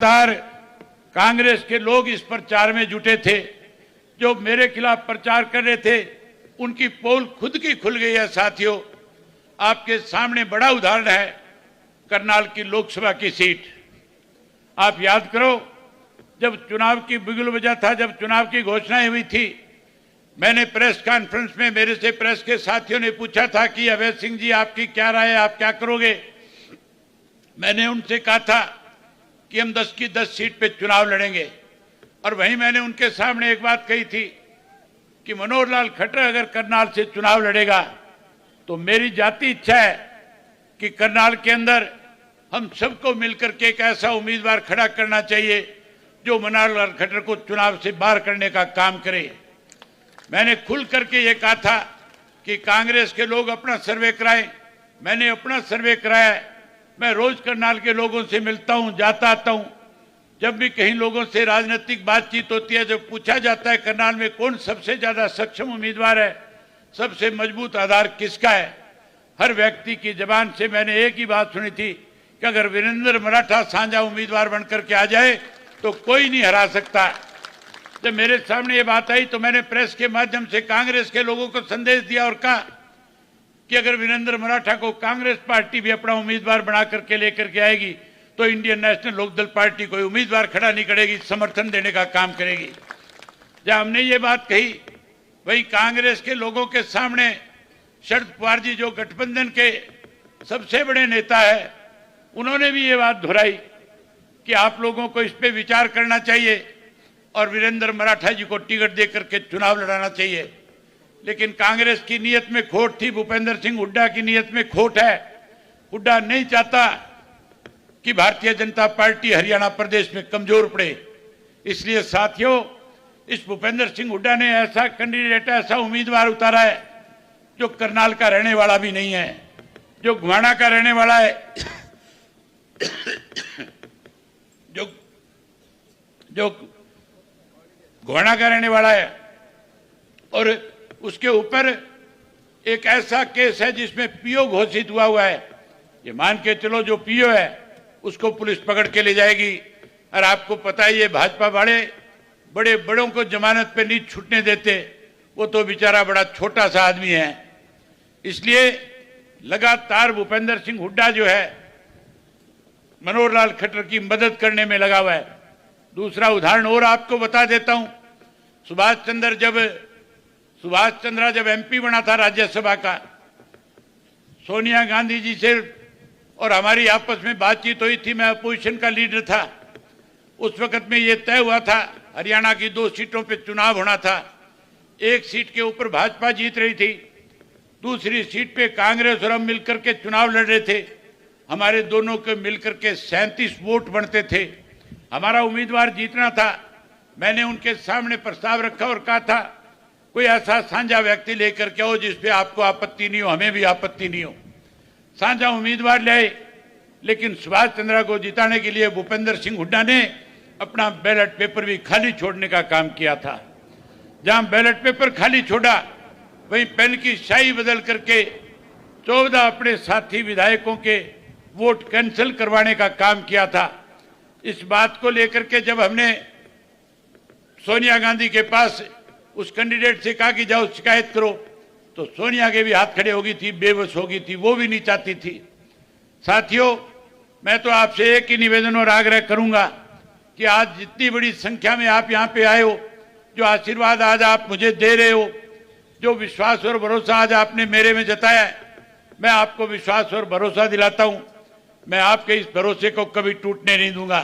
लगातार कांग्रेस के लोग इस प्रचार में जुटे थे। जो मेरे खिलाफ प्रचार कर रहे थे उनकी पोल खुद की खुल गई है। साथियों, आपके सामने बड़ा उदाहरण है करनाल की लोकसभा की सीट। आप याद करो, जब चुनाव की बिगुल बजा था, जब चुनाव की घोषणाएं हुई थी, मैंने प्रेस कॉन्फ्रेंस में मेरे से प्रेस के साथियों ने पूछा था कि अवैध सिंह जी आपकी क्या राय है, आप क्या करोगे। मैंने उनसे कहा था कि हम 10 की 10 सीट पे चुनाव लड़ेंगे। और वहीं मैंने उनके सामने एक बात कही थी कि मनोहर लाल खट्टर अगर करनाल से चुनाव लड़ेगा तो मेरी जाती इच्छा है कि करनाल के अंदर हम सबको मिलकर के एक ऐसा उम्मीदवार खड़ा करना चाहिए जो मनोहर लाल खट्टर को चुनाव से बाहर करने का काम करे। मैंने खुल करके ये कहा था कि कांग्रेस के लोग अपना सर्वे कराएं। मैंने अपना सर्वे कराया है। मैं रोज करनाल के लोगों से मिलता हूं, जाता आता हूं। जब भी कहीं लोगों से राजनीतिक बातचीत होती है, जब पूछा जाता है करनाल में कौन सबसे ज्यादा सक्षम उम्मीदवार है, सबसे मजबूत आधार किसका है, हर व्यक्ति की जबान से मैंने एक ही बात सुनी थी कि अगर वीरेंद्र मराठा साझा उम्मीदवार बनकर के आ जाए तो कोई नहीं हरा सकता। जब मेरे सामने ये बात आई तो मैंने प्रेस के माध्यम से कांग्रेस के लोगों को संदेश दिया और कहा कि अगर वीरेंद्र मराठा को कांग्रेस पार्टी भी अपना उम्मीदवार बना करके लेकर के आएगी तो इंडियन नेशनल लोकदल पार्टी कोई उम्मीदवार खड़ा नहीं करेगी, समर्थन देने का काम करेगी। जब हमने ये बात कही, वही कांग्रेस के लोगों के सामने शरद पवार जी जो गठबंधन के सबसे बड़े नेता है, उन्होंने भी ये बात दोहराई कि आप लोगों को इस पे विचार करना चाहिए और वीरेंद्र मराठा जी को टिकट देकर के चुनाव लड़ाना चाहिए। लेकिन कांग्रेस की नीयत में खोट थी, भूपेंद्र सिंह हुड्डा की नीयत में खोट है। हुड्डा नहीं चाहता कि भारतीय जनता पार्टी हरियाणा प्रदेश में कमजोर पड़े। इसलिए साथियों, इस भूपेंद्र सिंह हुड्डा ने ऐसा कैंडिडेट, ऐसा उम्मीदवार उतारा है जो करनाल का रहने वाला भी नहीं है, जो घुमाणा का रहने वाला है, जो घुमाणा का रहने वाला है। और उसके ऊपर एक ऐसा केस है जिसमें पीओ घोषित हुआ है। ये मान के चलो जो पीओ है उसको पुलिस पकड़ के ले जाएगी। और आपको पता है ये भाजपा वाले बड़े बड़ों को जमानत पे नहीं छूटने देते, वो तो बेचारा बड़ा छोटा सा आदमी है। इसलिए लगातार भूपेंद्र सिंह हुड्डा जो है मनोहर लाल खट्टर की मदद करने में लगा हुआ है। दूसरा उदाहरण और आपको बता देता हूं, सुभाष चंद्रा जब एमपी बना था राज्यसभा का, सोनिया गांधी जी से और हमारी आपस में बातचीत हुई थी। मैं अपोजिशन का लीडर था। उस वक्त में ये तय हुआ था हरियाणा की 2 सीटों पे चुनाव होना था। एक सीट के ऊपर भाजपा जीत रही थी, दूसरी सीट पे कांग्रेस और हम मिलकर के चुनाव लड़ रहे थे। हमारे दोनों के मिलकर के 37 वोट बनते थे। हमारा उम्मीदवार जीतना था। मैंने उनके सामने प्रस्ताव रखा और कहा था कोई ऐसा साझा व्यक्ति लेकर के आओ जिसपे आपको आपत्ति नहीं हो, हमें भी आपत्ति नहीं हो। साझा उम्मीदवार लाए, लेकिन सुभाष चंद्रा को जिताने के लिए भूपेंद्र सिंह हुड्डा ने अपना बैलेट पेपर भी खाली छोड़ने का काम किया था। जहां बैलेट पेपर खाली छोड़ा, वहीं पेन की स्याही बदल करके 14 अपने साथी विधायकों के वोट कैंसिल करवाने का काम किया था। इस बात को लेकर के जब हमने सोनिया गांधी के पास उस कैंडिडेट से कहा कि जाओ शिकायत करो, तो सोनिया के भी हाथ खड़े हो गई थी, बेबस हो गई थी, वो भी नहीं चाहती थी। साथियों, मैं तो आपसे एक ही निवेदन और आग्रह करूंगा कि आज जितनी बड़ी संख्या में आप यहाँ पे आए हो, जो आशीर्वाद आज आप मुझे दे रहे हो, जो विश्वास और भरोसा आज आपने मेरे में जताया है, मैं आपको विश्वास और भरोसा दिलाता हूं, मैं आपके इस भरोसे को कभी टूटने नहीं दूंगा।